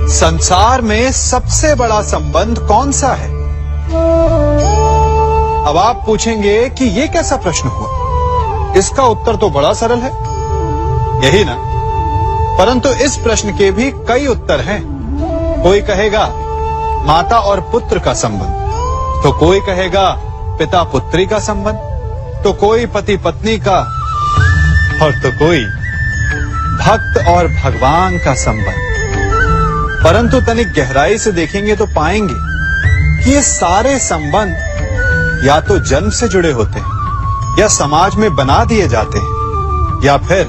संसार में सबसे बड़ा संबंध कौन सा है? अब आप पूछेंगे कि यह कैसा प्रश्न हुआ? इसका उत्तर तो बड़ा सरल है, यही ना? परंतु इस प्रश्न के भी कई उत्तर हैं। कोई कहेगा माता और पुत्र का संबंध, तो कोई कहेगा पिता पुत्री का संबंध, तो कोई पति पत्नी का, और तो कोई भक्त और भगवान का संबंध। परंतु तनिक गहराई से देखेंगे तो पाएंगे कि ये सारे संबंध या तो जन्म से जुड़े होते हैं, या समाज में बना दिए जाते हैं, या फिर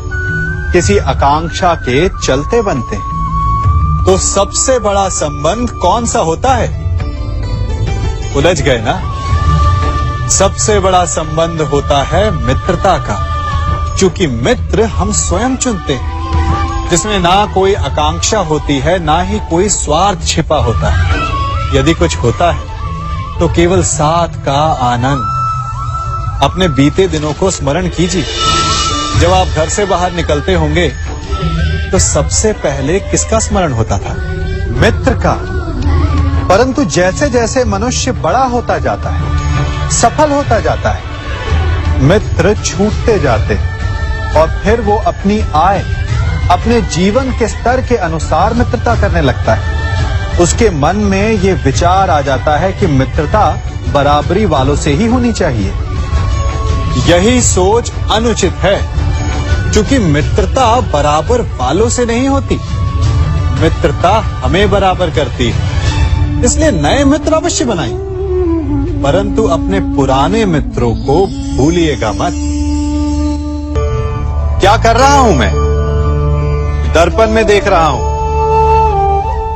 किसी आकांक्षा के चलते बनते हैं। तो सबसे बड़ा संबंध कौन सा होता है? उलझ गए ना? सबसे बड़ा संबंध होता है मित्रता का, क्योंकि मित्र हम स्वयं चुनते हैं, जिसमें ना कोई आकांक्षा होती है, ना ही कोई स्वार्थ छिपा होता है। यदि कुछ होता है तो केवल साथ का आनंद। अपने बीते दिनों को स्मरण कीजिए। जब आप घर से बाहर निकलते होंगे तो सबसे पहले किसका स्मरण होता था? मित्र का। परंतु जैसे जैसे मनुष्य बड़ा होता जाता है, सफल होता जाता है, मित्र छूटते जाते हैं और फिर वो अपनी आय, अपने जीवन के स्तर के अनुसार मित्रता करने लगता है। उसके मन में ये विचार आ जाता है कि मित्रता बराबरी वालों से ही होनी चाहिए। यही सोच अनुचित है, क्योंकि मित्रता बराबर वालों से नहीं होती, मित्रता हमें बराबर करती है। इसलिए नए मित्र अवश्य बनाइए, परंतु अपने पुराने मित्रों को भूलिएगा मत। क्या कर रहा हूं मैं? दर्पण में देख रहा हूं।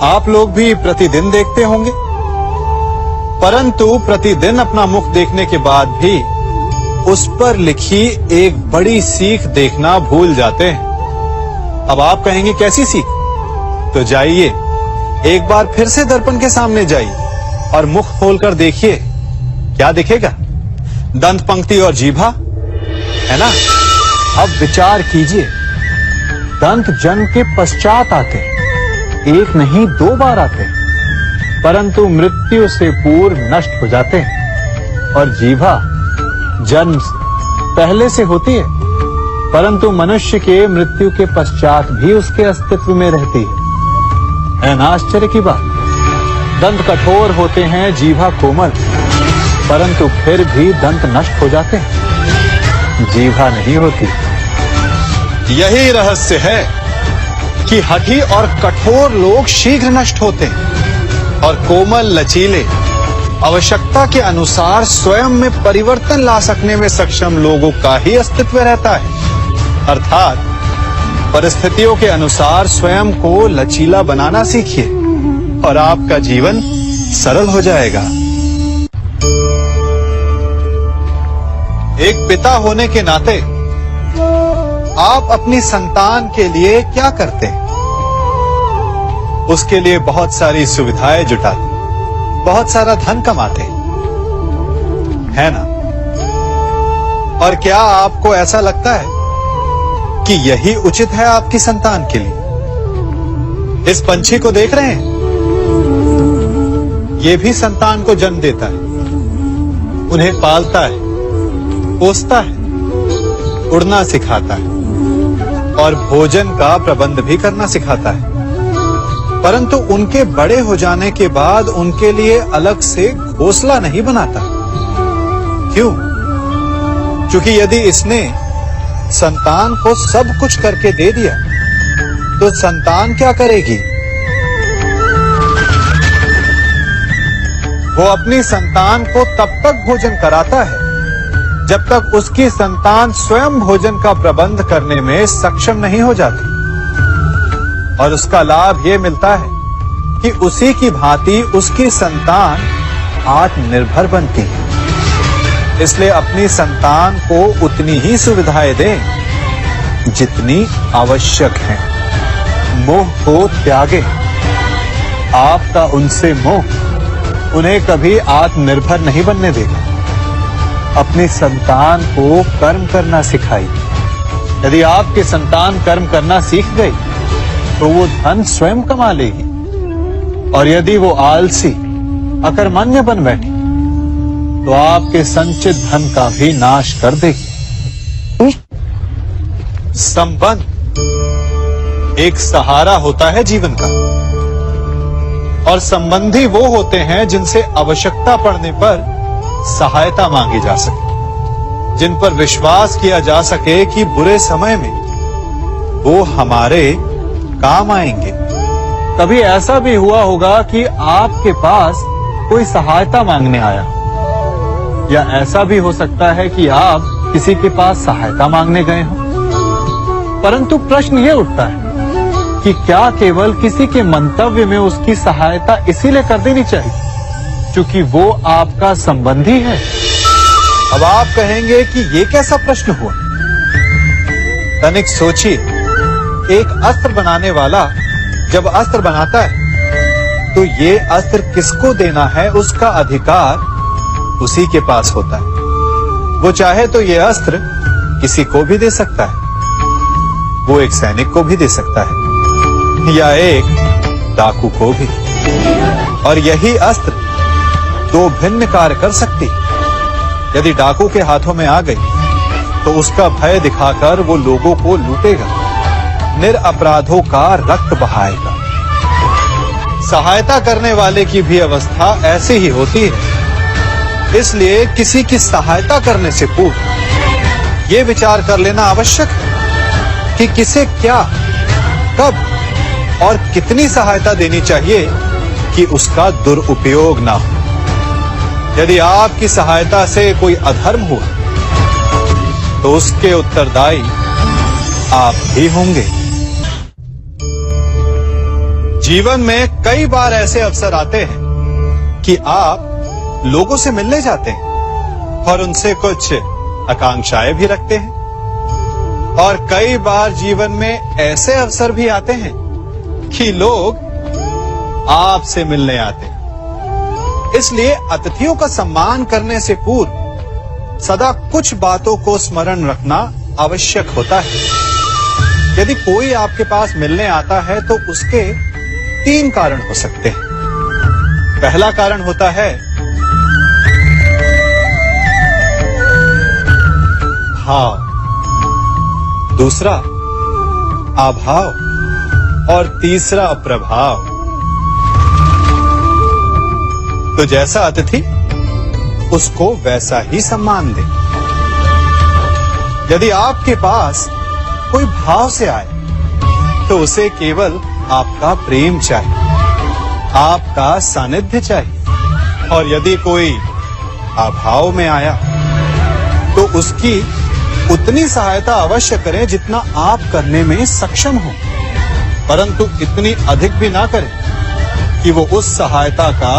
आप लोग भी प्रतिदिन देखते होंगे, परंतु प्रतिदिन अपना मुख देखने के बाद भी उस पर लिखी एक बड़ी सीख देखना भूल जाते हैं। अब आप कहेंगे कैसी सीख? तो जाइए एक बार फिर से दर्पण के सामने जाइए और मुख खोलकर देखिए, क्या दिखेगा? दंत पंक्ति और जीभा, है ना? अब विचार कीजिए, दंत जन्म के पश्चात आते, एक नहीं 2 बार आते, परंतु मृत्यु से पूर्व नष्ट हो जाते हैं। और जीभा जन्म पहले से होती है, परंतु मनुष्य के मृत्यु के पश्चात भी उसके अस्तित्व में रहती है ना? आश्चर्य की बात। दंत कठोर होते हैं, जीभा कोमल, परंतु फिर भी दंत नष्ट हो जाते हैं, जीभा नहीं होती। यही रहस्य है कि हठी और कठोर लोग शीघ्र नष्ट होते हैं और कोमल लचीले, आवश्यकता के अनुसार स्वयं में परिवर्तन ला सकने में सक्षम लोगों का ही अस्तित्व रहता है। अर्थात परिस्थितियों के अनुसार स्वयं को लचीला बनाना सीखिए और आपका जीवन सरल हो जाएगा। एक पिता होने के नाते आप अपनी संतान के लिए क्या करते हैं? उसके लिए बहुत सारी सुविधाएं जुटाते, बहुत सारा धन कमाते, है ना? और क्या आपको ऐसा लगता है कि यही उचित है आपकी संतान के लिए? इस पंछी को देख रहे हैं? ये भी संतान को जन्म देता है, उन्हें पालता है, पोसता है, उड़ना सिखाता है और भोजन का प्रबंध भी करना सिखाता है। परंतु उनके बड़े हो जाने के बाद उनके लिए अलग से घोंसला नहीं बनाता। क्यों? क्योंकि यदि इसने संतान को सब कुछ करके दे दिया तो संतान क्या करेगी? वो अपनी संतान को तब तक भोजन कराता है जब तक उसकी संतान स्वयं भोजन का प्रबंध करने में सक्षम नहीं हो जाती। और उसका लाभ ये मिलता है कि उसी की भांति उसकी संतान आत्मनिर्भर बनती है। इसलिए अपनी संतान को उतनी ही सुविधाएं दें जितनी आवश्यक है। मोह को त्यागे। आपका उनसे मोह उन्हें कभी आत्मनिर्भर नहीं बनने देगा। अपनी संतान को कर्म करना सिखाइए। यदि आपकी संतान कर्म करना सीख गई तो वो धन स्वयं कमा लेगी और यदि वो आलसी अकर्मण्य बन बैठी तो आपके संचित धन का भी नाश कर देगी। संबंध एक सहारा होता है जीवन का, और संबंधी वो होते हैं जिनसे आवश्यकता पड़ने पर सहायता मांगी जा सके, जिन पर विश्वास किया जा सके कि बुरे समय में वो हमारे काम आएंगे। कभी ऐसा भी हुआ होगा कि आपके पास कोई सहायता मांगने आया, या ऐसा भी हो सकता है कि आप किसी के पास सहायता मांगने गए हो। परंतु प्रश्न ये उठता है कि क्या केवल किसी के मंतव्य में उसकी सहायता इसीलिए कर देनी चाहिए क्योंकि वो आपका संबंधी है? अब आप कहेंगे कि ये कैसा प्रश्न हुआ? तनिक सोचिए, एक अस्त्र बनाने वाला जब अस्त्र बनाता है तो ये अस्त्र किसको देना है उसका अधिकार उसी के पास होता है। वो चाहे तो ये अस्त्र किसी को भी दे सकता है, वो एक सैनिक को भी दे सकता है या एक डाकू को भी, और यही अस्त्र दो भिन्न कार्य कर सकती है। यदि डाकू के हाथों में आ गई तो उसका भय दिखाकर वो लोगों को लूटेगा, निरपराधों का रक्त बहाएगा। सहायता करने वाले की भी अवस्था ऐसी ही होती है। इसलिए किसी की सहायता करने से पूर्व ये विचार कर लेना आवश्यक है कि किसे क्या, कब और कितनी सहायता देनी चाहिए कि उसका दुरुपयोग ना हो। यदि आपकी सहायता से कोई अधर्म हुआ तो उसके उत्तरदायी आप ही होंगे। जीवन में कई बार ऐसे अवसर आते हैं कि आप लोगों से मिलने जाते हैं और उनसे कुछ आकांक्षाएं भी रखते हैं, और कई बार जीवन में ऐसे अवसर भी आते हैं कि लोग आपसे मिलने आते हैं। इसलिए अतिथियों का सम्मान करने से पूर्व सदा कुछ बातों को स्मरण रखना आवश्यक होता है। यदि कोई आपके पास मिलने आता है तो उसके 3 कारण हो सकते हैं। पहला कारण होता है भाव, दूसरा अभाव और तीसरा प्रभाव। तो जैसा अतिथि उसको वैसा ही सम्मान दे। यदि आपके पास कोई भाव से आए तो उसे केवल आपका प्रेम चाहिए, आपका सानिध्य चाहिए, और यदि कोई अभाव में आया तो उसकी उतनी सहायता अवश्य करें जितना आप करने में सक्षम हो, परंतु इतनी अधिक भी ना करें कि वो उस सहायता का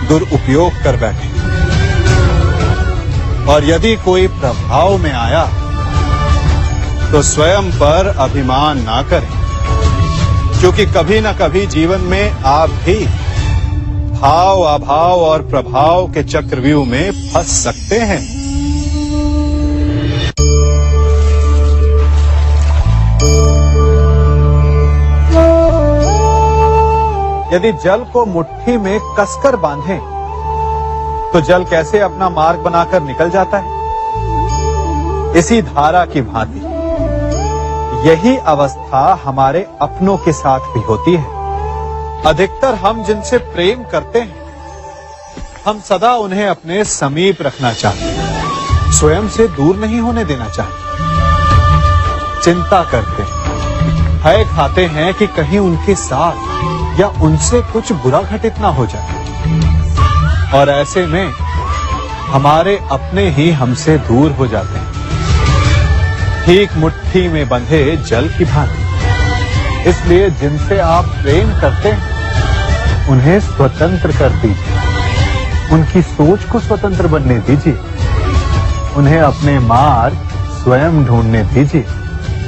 दुरुपयोग कर बैठे। और यदि कोई प्रभाव में आया तो स्वयं पर अभिमान ना करें, क्योंकि कभी ना कभी जीवन में आप भी भाव, अभाव और प्रभाव के चक्रव्यूह में फंस सकते हैं। यदि जल को मुट्ठी में कसकर बांधें तो जल कैसे अपना मार्ग बनाकर निकल जाता है? इसी धारा की भांति यही अवस्था हमारे अपनों के साथ भी होती है। अधिकतर हम जिनसे प्रेम करते हैं, हम सदा उन्हें अपने समीप रखना चाहते हैं, स्वयं से दूर नहीं होने देना चाहते। चिंता करते हैं, भय खाते हैं कि कहीं उनके साथ या उनसे कुछ बुरा घटित ना हो जाए, और ऐसे में हमारे अपने ही हमसे दूर हो जाते हैं, ठीक मुट्ठी में बंधे जल की भांति। इसलिए जिनसे आप प्रेम करते हैं उन्हें स्वतंत्र कर दीजिए, उनकी सोच को स्वतंत्र बनने दीजिए, उन्हें अपने मार्ग स्वयं ढूंढने दीजिए,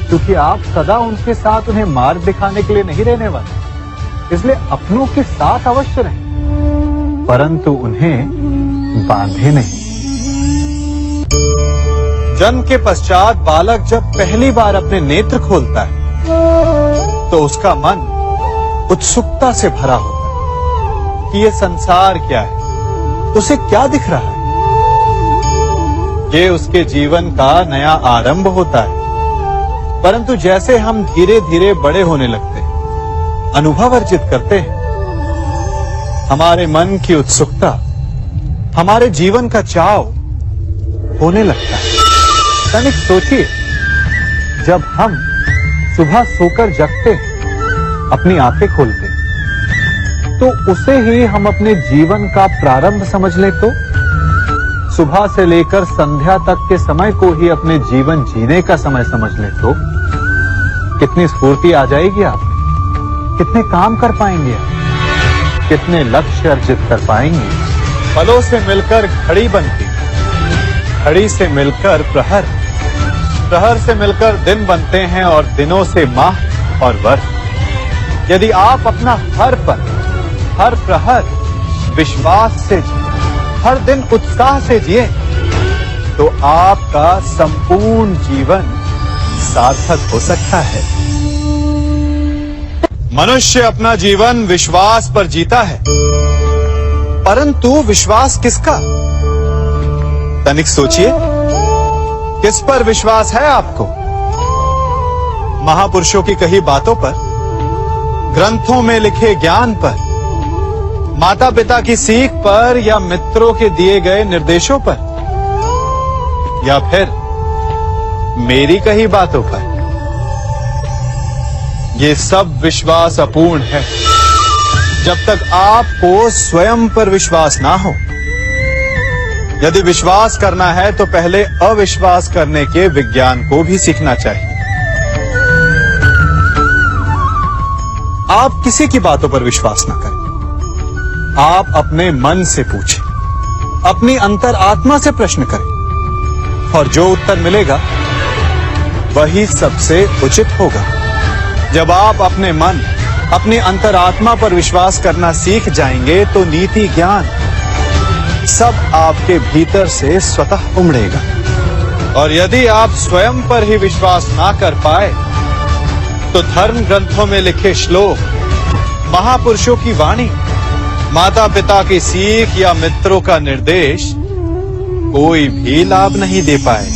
क्योंकि आप सदा उनके साथ उन्हें मार्ग दिखाने के लिए नहीं रहने वाले। इसलिए अपनों के साथ अवश्य रहें, परंतु उन्हें बांधे नहीं। जन्म के पश्चात बालक जब पहली बार अपने नेत्र खोलता है तो उसका मन उत्सुकता से भरा होता है। कि ये संसार क्या है, उसे क्या दिख रहा है। ये उसके जीवन का नया आरंभ होता है। परंतु जैसे हम धीरे धीरे बड़े होने लगते हैं, अनुभव अर्जित करते हैं, हमारे मन की उत्सुकता, हमारे जीवन का चाव होने लगता है। तनिक सोचिए, जब हम सुबह सोकर जगते हैं, अपनी आंखें खोलते हैं, तो उसे ही हम अपने जीवन का प्रारंभ समझ लें तो सुबह से लेकर संध्या तक के समय को ही अपने जीवन जीने का समय समझ लें तो कितनी स्फूर्ति आ जाएगी आप, कितने काम कर पाएंगे आप, कितने लक्ष्य अर्जित कर पाएंगे। पलों से मिलकर घड़ी बनती, घड़ी से मिलकर प्रहर, प्रहर से मिलकर दिन बनते हैं और दिनों से माह और वर्ष। यदि आप अपना हर पल, हर प्रहर विश्वास से जिए, हर दिन उत्साह से जिए, तो आपका संपूर्ण जीवन सार्थक हो सकता है। मनुष्य अपना जीवन विश्वास पर जीता है, परंतु विश्वास किसका? तनिक सोचिए, किस पर विश्वास है आपको? महापुरुषों की कही बातों पर, ग्रंथों में लिखे ज्ञान पर, माता पिता की सीख पर, या मित्रों के दिए गए निर्देशों पर, या फिर मेरी कही बातों पर? ये सब विश्वास अपूर्ण है जब तक आपको स्वयं पर विश्वास ना हो। यदि विश्वास करना है तो पहले अविश्वास करने के विज्ञान को भी सीखना चाहिए। आप किसी की बातों पर विश्वास ना करें, आप अपने मन से पूछें, अपनी अंतरात्मा से प्रश्न करें, और जो उत्तर मिलेगा वही सबसे उचित होगा। जब आप अपने मन, अपनी अंतरात्मा पर विश्वास करना सीख जाएंगे तो नीति, ज्ञान सब आपके भीतर से स्वतः उमड़ेगा। और यदि आप स्वयं पर ही विश्वास ना कर पाए तो धर्म ग्रंथों में लिखे श्लोक, महापुरुषों की वाणी, माता पिता की सीख या मित्रों का निर्देश कोई भी लाभ नहीं दे पाए।